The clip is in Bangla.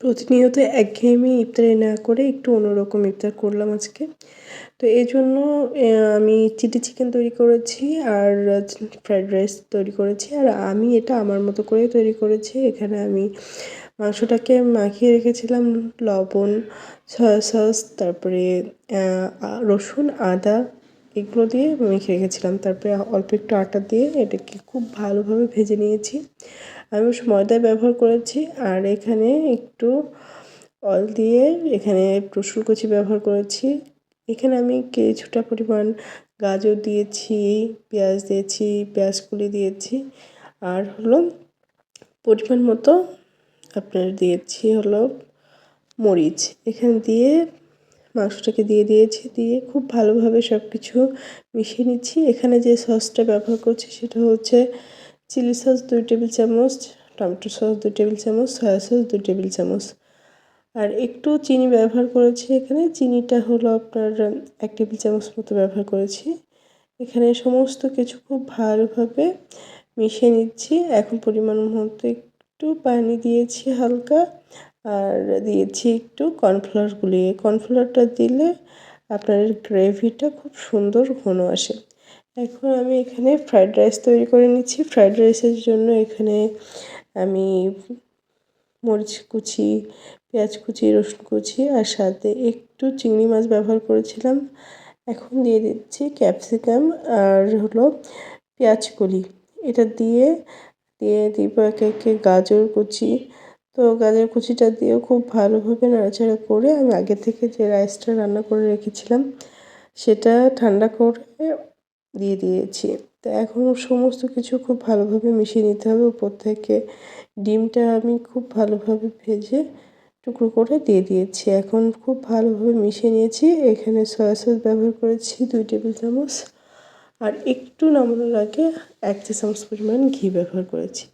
প্রতিনিয়ত একঘেয়েমি ইফতারি না করে একটু অন্যরকম ইফতার করলাম আজকে। তো এজন্য আমি চিলি চিকেন তৈরি করেছি আর ফ্রাইড রাইস তৈরি করেছি। আর আমি এটা আমার মতো করেই তৈরি করেছি। এখানে আমি মাংসটাকে মাখিয়ে রেখেছিলাম লবণ, সয়া সস, তারপরে রসুন, আদা এগুলো দিয়ে মেখে রেখেছিলাম। তারপরে অল্প একটু আটা দিয়ে এটাকে খুব ভালোভাবে ভেজে নিয়েছি। আমি অবশ্য ময়দা ব্যবহার করেছি। আর এখানে একটু অয়েল দিয়ে এখানে রসুন কুচি ব্যবহার করেছি। এখানে আমি কিছুটা পরিমাণ গাজর দিয়েছি, পেঁয়াজ দিয়েছি, পেঁয়াজ কুলি দিয়েছি। আর হলো পরিমাণ মতো আপনার দিয়েছি হলো মরিচ। এখানে দিয়ে মাংসটাকে দিয়ে দিয়েছি। দিয়ে খুব ভালোভাবে সব কিছু মিশিয়ে নিচ্ছি। এখানে যে সসটা ব্যবহার করছি সেটা হচ্ছে চিলি সস 2 টেবিল চামচ, টমেটো সস 2 টেবিল চামচ, সয়া সস 2 টেবিল চামচ। আর একটু চিনি ব্যবহার করেছি এখানে। চিনিটা হলো আপনার 1 টেবিল চামচ মতো ব্যবহার করেছি। এখানে সমস্ত কিছু খুব ভালোভাবে মিশিয়ে নিচ্ছি। এখন পরিমাণ মতো একটু পানি দিয়েছি হালকা। আর দিয়েছি একটু কর্নফ্লাওয়ার গুলিয়ে। কর্নফ্লাওয়ারটা দিলে আপনার গ্রেভিটা খুব সুন্দর ঘন আসে। এখন আমি এখানে ফ্রাইড রাইস তৈরি করে নিচ্ছি। ফ্রাইড রাইসের জন্য এখানে আমি মরিচ কুচি, পেঁয়াজ কুচি, রসুন কুচি আর সাথে একটু চিংড়ি মাছ ব্যবহার করেছিলাম। এখন দিয়ে দিচ্ছি ক্যাপসিকাম আর হলো পেঁয়াজ কলি। এটা দিয়ে দিব একে একে গাজর কুচি। তো গাজর কুচিটা দিয়েও খুব ভালোভাবে নাড়াচাড়া করে আমি আগে থেকে যে রাইসটা রান্না করে রেখেছিলাম সেটা ঠান্ডা করে দিয়ে দিয়েছি। তো এখন সমস্ত কিছু খুব ভালোভাবে মিশিয়ে নিতে হবে। উপর থেকে ডিমটা আমি খুব ভালোভাবে ভেজে টুকরো করে দিয়ে দিয়েছি। এখন খুব ভালোভাবে মিশিয়ে নিয়েছি। এখানে সয়া সস ব্যবহার করেছি 2 টেবিল চামচ। আর একটু নামানোর আগে 1 চা চামচ পরিমাণ ঘি ব্যবহার করেছি।